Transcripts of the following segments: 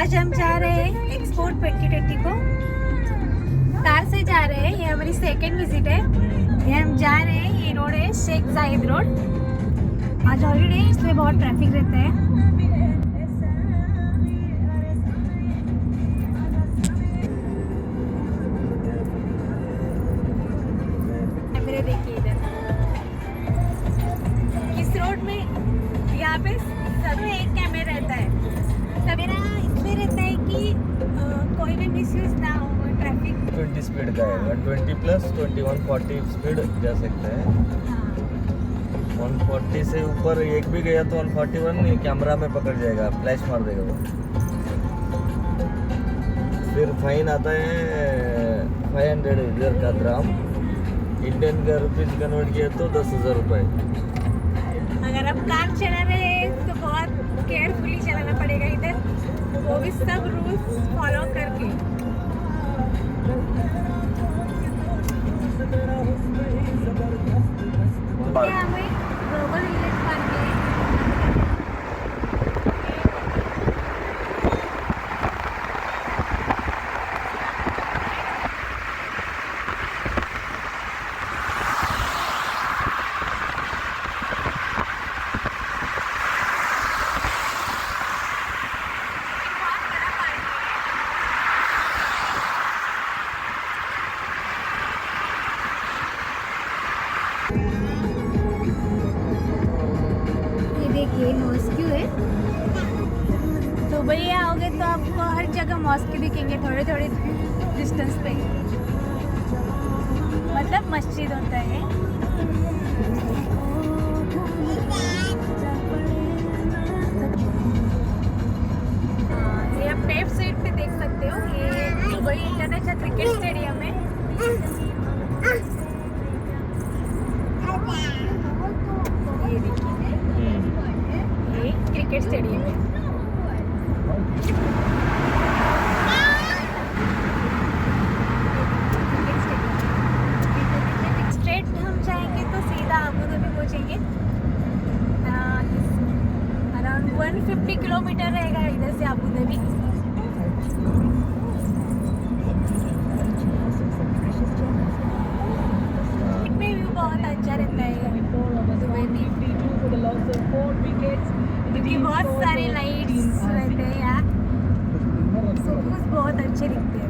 आज हम जा रहे हैं एक्सपोर्ट 2020 को, कार से जा रहे हैं। ये हमारी सेकेंड विजिट है। ये हम जा रहे हैं, ये रोड है शेख जाहिद रोड। आज हॉलीडे है इसलिए बहुत ट्रैफिक रहता है। कैमरे देखिए इधर, इस रोड में यहाँ पे सब एक कैमरा रहता है। कैमरा इसलिए रहता है कि कोई भी मिसयूज ना हो ट्रैफिक। 20 स्पीड का है, 120 प्लस 2140 स्पीड जा सकता है। 140 से ऊपर एक भी गया तो 141 कैमरा में पकड़ जाएगा, फ्लैश मार देगा वो। फिर फाइन आता है 500 इधर का ग्राम, इंडियन का रुपीज कन्वर्ट किया तो 10,000 रुपये। अगर आप कार चला रहे हैं तो बहुत केयरफुली चलाना पड़ेगा इधर, वो भी सब रूल्स फॉलो करके। हमें ग्लोबल विलेज पार्क है। देखिए मॉस्क्यू है। तो भैया आओगे तो आपको हर जगह मॉस्क्यू दिखेंगे, थोड़े थोड़े डिस्टेंस पे, मतलब मस्जिद होता है। ये आप लेफ्ट साइड पे देख सकते हो, ये दुबई इंटरनेशनल क्रिकेट स्टेडियम है। क्रिकेट स्टेडियम है। स्ट्रेट हम जाएंगे तो सीधा अबू धाबी पहुंचेंगे। अराउंड 150 किलोमीटर रहेगा इधर से अबू धाबी। में व्यू बहुत अच्छा रहता है दुबई में, क्योंकि बहुत सारे लाइट्स रहते हैं यार, फोटोज बहुत अच्छे दिखते हैं।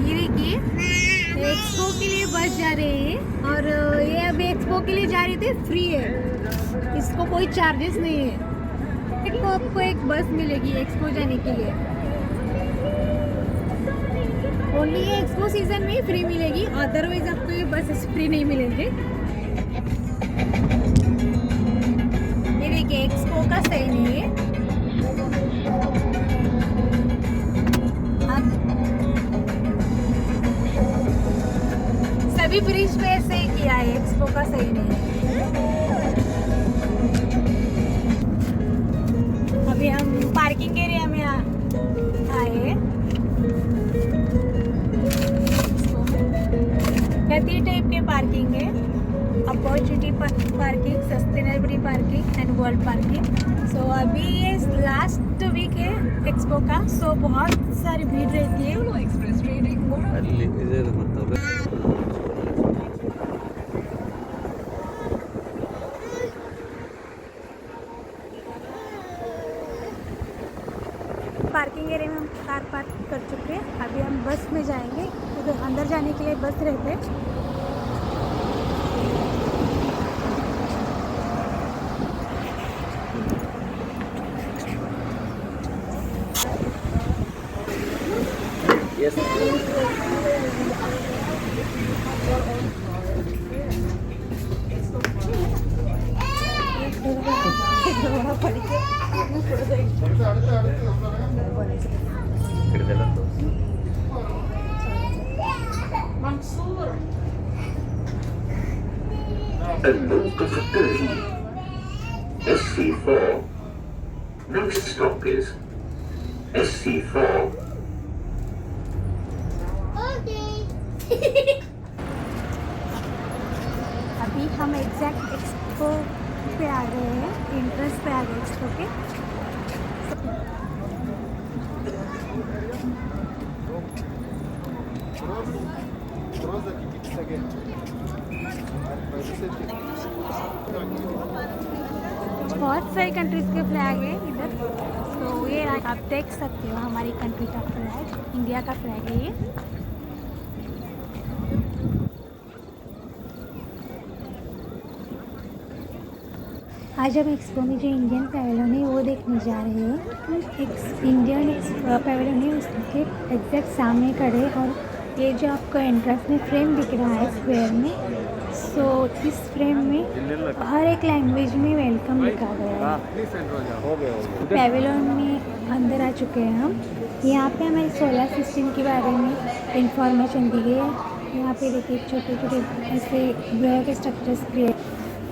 ये देखिए एक्सपो के लिए बस जा रहे हैं, और ये अभी एक्सपो के लिए जा रहे थे, फ्री है, इसको कोई चार्जेस नहीं है। तो आपको एक बस मिलेगी एक्सपो जाने के लिए, ओनली ये एक्सपो सीजन में ही फ्री मिलेगी, अदरवाइज आपको ये बस फ्री नहीं मिलेंगे। ये देखिए एक्सपो का साइन है ये। सभी ब्रिज पे ऐसे ही किया है, एक्सपो का साइन है। अभी हम पार्किंग एरिया में आए। कई टाइप के पार्किंग है, opportunity parking, sustainability parking and world parking. So अभी ये लास्ट वीक है एक्सपो का, सो बहुत सारी भीड़ रहती है। पार्किंग एरिया में हम कार पार्क कर चुके हैं। अभी हम बस में जाएंगे, उधर अंदर जाने के लिए बस रहते हैं। Yes. And north of 30, SC4, next stop is SC4. Okay. बहुत सारी कंट्रीज़ के फ्लैग है इधर, तो ये आप देख सकते हो हमारी कंट्री का फ्लैग, इंडिया का फ्लैग है ये। आज हम एक्सपो में जो इंडियन पैवेलियन है वो देखने जा रहे हैं। एक इंडियन पैवेलियन है, उसके एग्जैक्ट सामने खड़े, और ये जो आपको एंट्रेंस में फ्रेम दिख रहा है स्क्वायर में, सो इस फ्रेम में हर एक लैंग्वेज में वेलकम लिखा गया है। पैवेलियन में अंदर आ चुके हैं हम। यहाँ पे हमारे सोलर सिस्टम के बारे में इंफॉर्मेशन दी गई है। यहाँ पे देखिए छोटे छोटे ऐसे ग्रह के स्ट्रक्चर्स क्रिएट,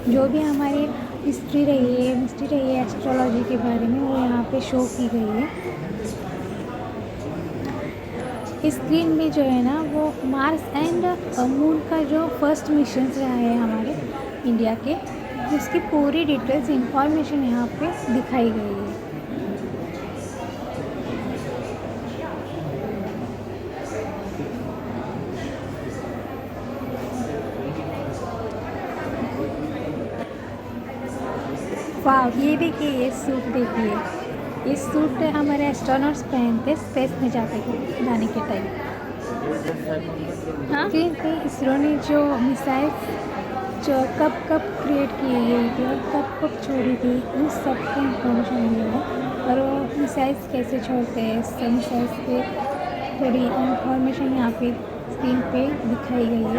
जो भी हमारी हिस्ट्री रही है एस्ट्रोलॉजी के बारे में, वो यहाँ पे शो की गई है। इस स्क्रीन में जो है ना वो मार्स एंड मून का जो फर्स्ट मिशन रहा है हमारे इंडिया के, उसकी पूरी डिटेल्स इंफॉर्मेशन यहाँ पे दिखाई गई है। वाह, ये देखिए, ये सूट देखिए, ये सूट हमारे एस्ट्रोनॉट्स पहनते स्पेस में जाने के टाइम। हाँ, फिर इसरो ने जो मिसाइल्स जो कब क्रिएट की गई थी और कब छोड़ी थी, उन सब की इंफॉर्मेशन मिली है। और वो मिसाइल्स कैसे छोड़ते हैं, सब मिसाइल्स पे थोड़ी इंफॉर्मेशन यहाँ पे स्क्रीन पे दिखाई गई है।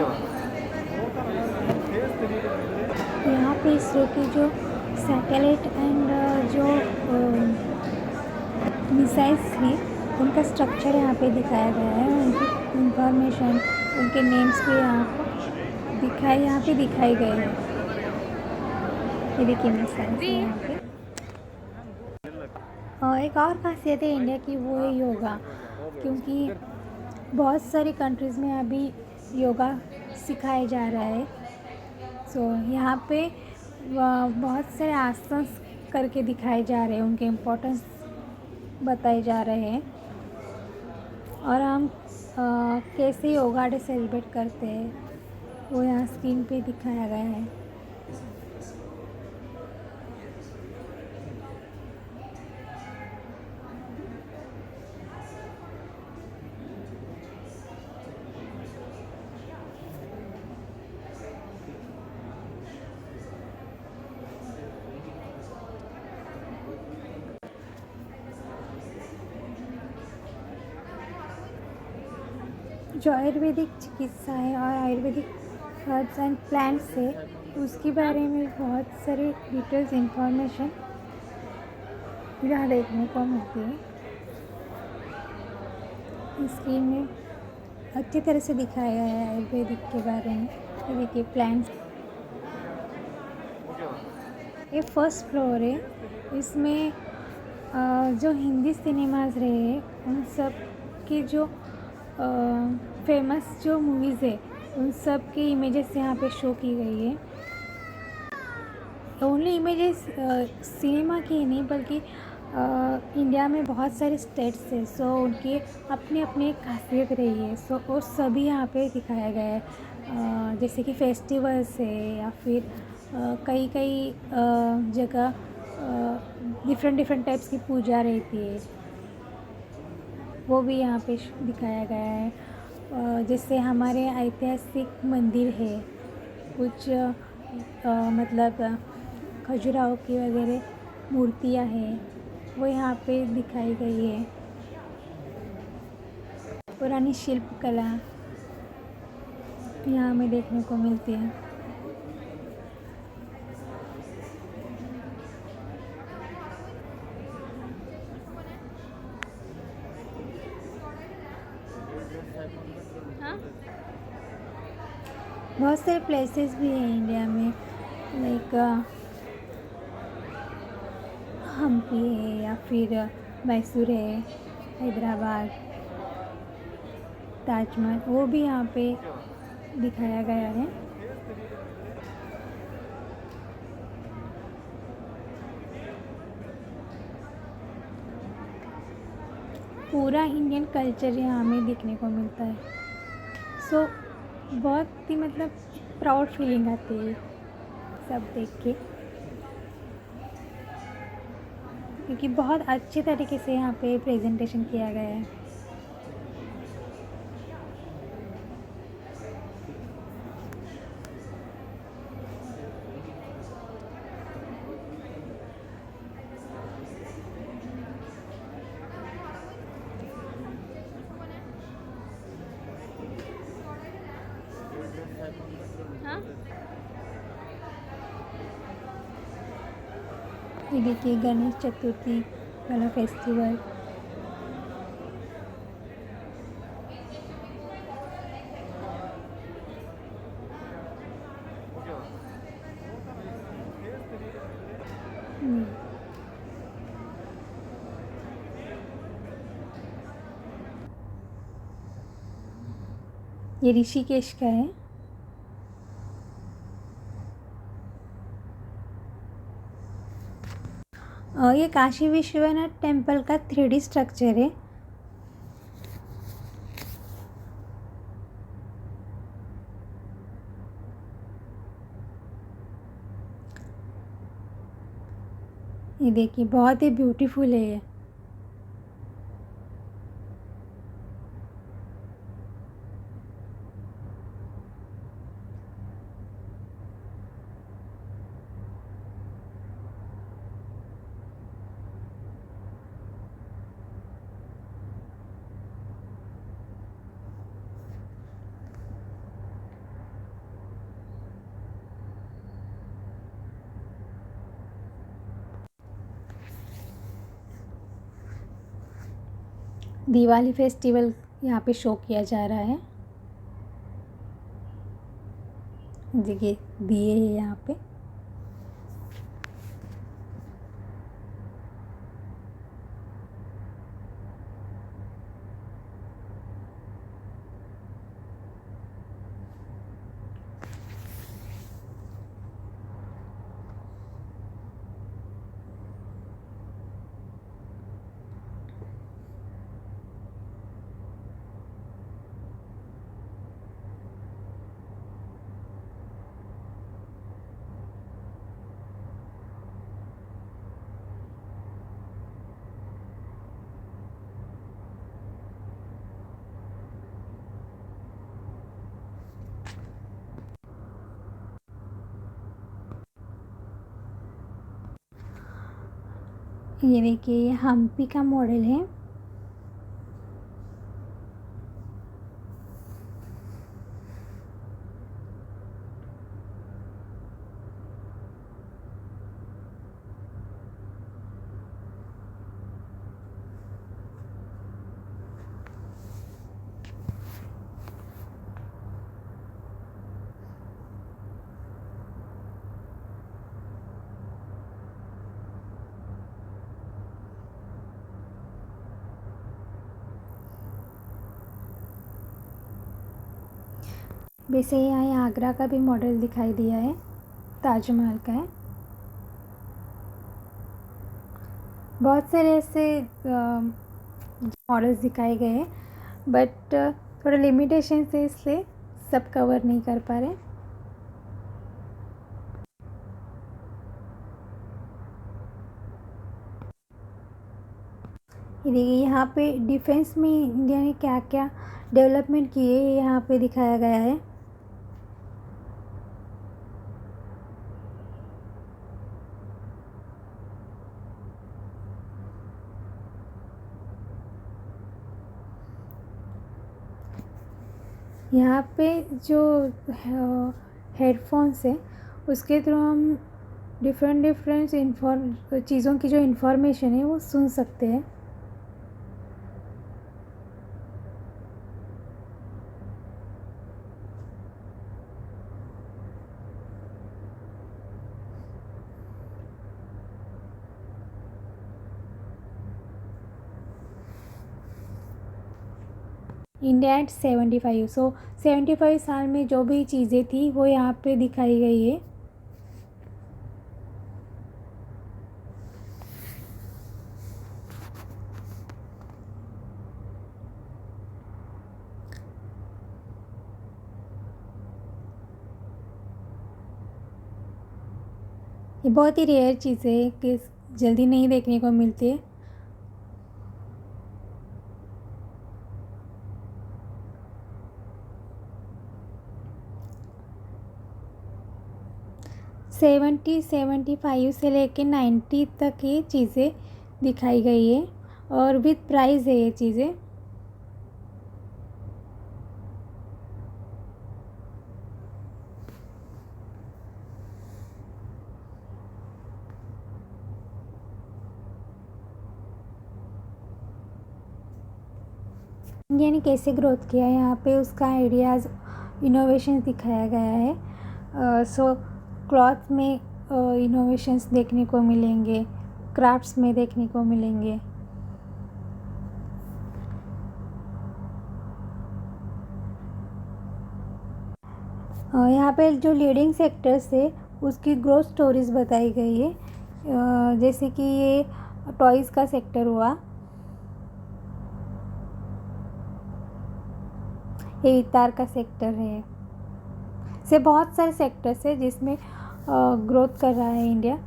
यहाँ पे इसरो की जो सैटेलाइट एंड जो मिसाइल्स थी, उनका स्ट्रक्चर यहाँ पे दिखाया गया है। उनकी इंफॉर्मेशन, उनके नेम्स भी यहाँ पे दिखाई गए हैं। ये देखिए मिसाइल्स यहाँ पे। और एक और खासियत है इंडिया की, वो है योगा, क्योंकि बहुत सारी कंट्रीज़ में अभी योगा सिखाया जा रहा है। सो यहाँ पे बहुत सारे आसन करके दिखाए जा रहे हैं, उनके इम्पोर्टेंस बताए जा रहे हैं, और हम कैसे योगा डे सेलिब्रेट करते हैं वो यहाँ स्क्रीन पे दिखाया गया है। जो आयुर्वेदिक चिकित्सा है और आयुर्वेदिक हर्ब्स एंड प्लांट्स है, उसके बारे में बहुत सारी डिटेल्स इंफॉर्मेशन यहाँ देखने को मिलती है। इस स्क्रीन में अच्छी तरह से दिखाया गया है आयुर्वेदिक के बारे में। ये देखिए प्लांट्स, ये फर्स्ट फ्लोर है। इसमें जो हिंदी सिनेमाज रहे हैं, उन सब के जो फेमस जो मूवीज़ है, उन सब की इमेजेस यहाँ पे शो की गई है। ओनली इमेजेस सिनेमा की ही नहीं, बल्कि इंडिया में बहुत सारे स्टेट्स है, सो उनकी अपनी अपनी एक खासियत रही है। सो वो सभी यहाँ पे दिखाया गया है। जैसे कि फेस्टिवल्स है, या फिर कई जगह डिफरेंट टाइप्स की पूजा रहती है, वो भी यहाँ पे दिखाया गया है। जैसे हमारे ऐतिहासिक मंदिर है, कुछ मतलब खजुराहो की वगैरह मूर्तियाँ हैं, वो यहाँ पे दिखाई गई है। पुरानी शिल्पकला यहाँ हमें देखने को मिलती है। बहुत सारे प्लेसेस भी हैं इंडिया में, लाइक हम्पी है, या फिर मैसूर है, हैदराबाद, ताजमहल, वो भी यहाँ पे दिखाया गया है। पूरा इंडियन कल्चर यहाँ हमें देखने को मिलता है। सो बहुत ही मतलब प्राउड फीलिंग आती है सब देख के, क्योंकि बहुत अच्छे तरीके से यहाँ पे प्रेजेंटेशन किया गया है। हाँ, ये देखिए गणेश चतुर्थी वाला फेस्टिवल। ये ऋषिकेश का है। ये काशी विश्वनाथ टेम्पल का 3D स्ट्रक्चर है। ये देखिए बहुत ही ब्यूटीफुल है ये। दिवाली फेस्टिवल यहाँ पे शो किया जा रहा है। देखिए दिए है यहाँ पे। ये देखिए ये हम्पी का मॉडल है। वैसे यहाँ आगरा का भी मॉडल दिखाई दिया है, ताजमहल का है। बहुत सारे ऐसे मॉडल्स दिखाए गए हैं, बट थोड़ा लिमिटेशन से इसलिए सब कवर नहीं कर पा रहे। ये देखिए यहाँ पे डिफेंस में इंडिया ने क्या क्या डेवलपमेंट किए यहाँ पे दिखाया गया है। यहाँ पे जो हेडफोन्स है उसके थ्रू हम डिफरेंट चीज़ों की जो इन्फॉर्मेशन है वो सुन सकते हैं। इंडिया एट 75, सो 75 साल में जो भी चीज़ें थी वो यहाँ पे दिखाई गई है। ये बहुत ही रेयर चीज़ है कि जल्दी नहीं देखने को मिलती है। सेवेंटी 75 से लेके 90 तक ये चीज़ें दिखाई गई है और विथ प्राइस है ये चीज़ें। इंडिया ने कैसे ग्रोथ किया है यहाँ पे उसका आइडियाज़ इनोवेशन दिखाया गया है। सो क्लॉथ में इनोवेशंस देखने को मिलेंगे, क्राफ्ट्स में देखने को मिलेंगे। यहाँ पे जो लीडिंग सेक्टर्स है उसकी ग्रोथ स्टोरीज बताई गई है। जैसे कि ये टॉयज़ का सेक्टर हुआ, ये इतार का सेक्टर है, से बहुत सारे सेक्टर्स है जिसमें ग्रोथ कर रहा है इंडिया।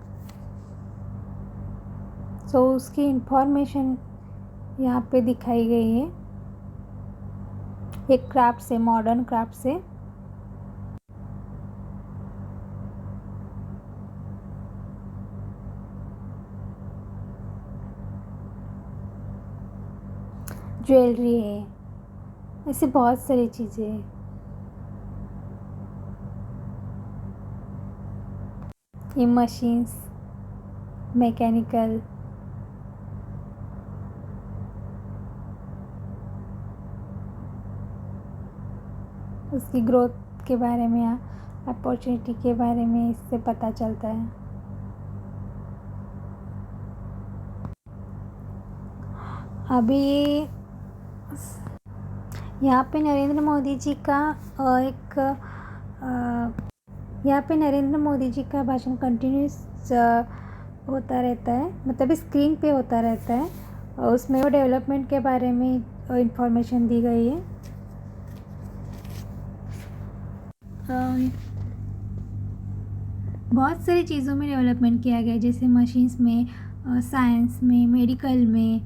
सो उसकी इंफॉर्मेशन यहाँ पे दिखाई गई है। एक क्राफ्ट से, मॉडर्न क्राफ्ट से। ज्वेलरी है, ऐसे बहुत सारी चीज़ें हैं। ये मशीन्स, मैकेनिकल, उसकी ग्रोथ के बारे में, अपॉर्चुनिटी के बारे में इससे पता चलता है। अभी यहाँ पे नरेंद्र मोदी जी का यहाँ पे नरेंद्र मोदी जी का भाषण कंटिन्यूस होता रहता है, मतलब स्क्रीन पे होता रहता है और उसमें वो डेवलपमेंट के बारे में इंफॉर्मेशन दी गई है। बहुत सारी चीज़ों में डेवलपमेंट किया गया है, जैसे मशीन्स में, साइंस में, मेडिकल में।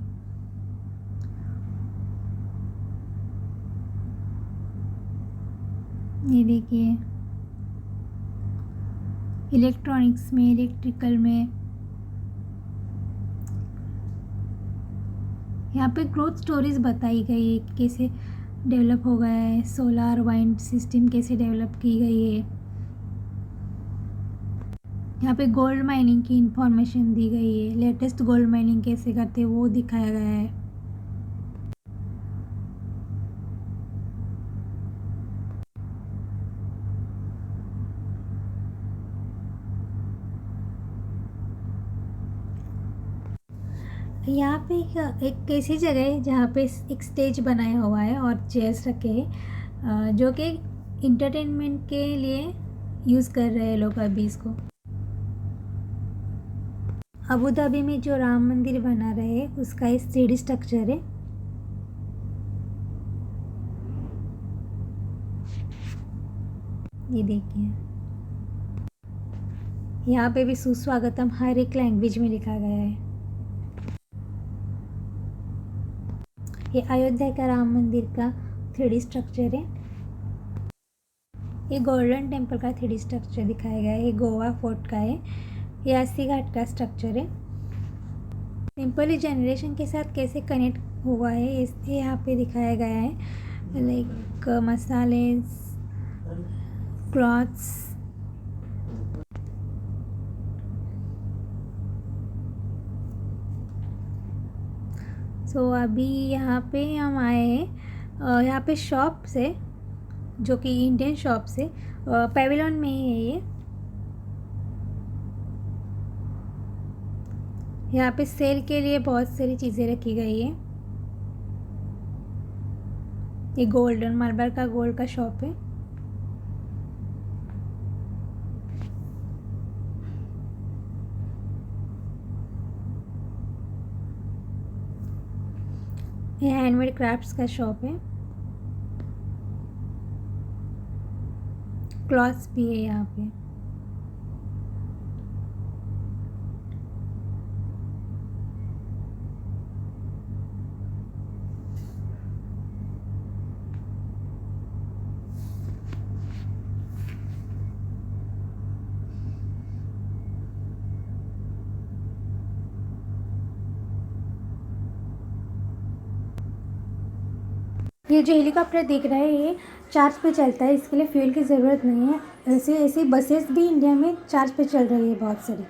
ये देखिए, इलेक्ट्रॉनिक्स में, इलेक्ट्रिकल में। यहाँ पे ग्रोथ स्टोरीज बताई गई है, कैसे डेवलप हो गया है, सोलार वाइंड सिस्टम कैसे डेवलप की गई है। यहाँ पे गोल्ड माइनिंग की इंफॉर्मेशन दी गई है, लेटेस्ट गोल्ड माइनिंग कैसे करते हैं वो दिखाया गया है। यहाँ पे एक ऐसी जगह है जहाँ पे एक स्टेज बनाया हुआ है और चेयर्स रखे हैं, जो कि इंटरटेनमेंट के लिए यूज़ कर रहे हैं लोग अभी इसको। अबू धाबी में जो राम मंदिर बना रहे हैं उसका एक 3D स्ट्रक्चर है। ये देखिए, यहाँ पे भी सुस्वागतम हर एक लैंग्वेज में लिखा गया है। ये अयोध्या का राम मंदिर का 3D स्ट्रक्चर है। ये गोल्डन टेम्पल का 3D स्ट्रक्चर दिखाया गया है। ये गोवा फोर्ट का है। ये अस्सी घाट का स्ट्रक्चर है। टेम्पल इस जनरेशन के साथ कैसे कनेक्ट हुआ है इसलिए यहाँ पे दिखाया गया है, लाइक मसाले, क्लॉथ्स। सो अभी यहाँ पे हम आए हैं, यहाँ पे शॉप्स है जो कि इंडियन शॉप्स है, पेविलियन में ही है ये। यहाँ पे सेल के लिए बहुत सारी चीज़ें रखी गई है। ये गोल्डन मार्बल का गोल्ड का शॉप है। ये हैंडमेड क्राफ्ट्स का शॉप है। क्लॉथ्स भी है यहाँ पे। ये जो हेलीकॉप्टर दिख रहा है ये चार्ज पे चलता है, इसके लिए फ्यूल की ज़रूरत नहीं है। ऐसे ऐसे बसेस भी इंडिया में चार्ज पे चल रही है बहुत सारी।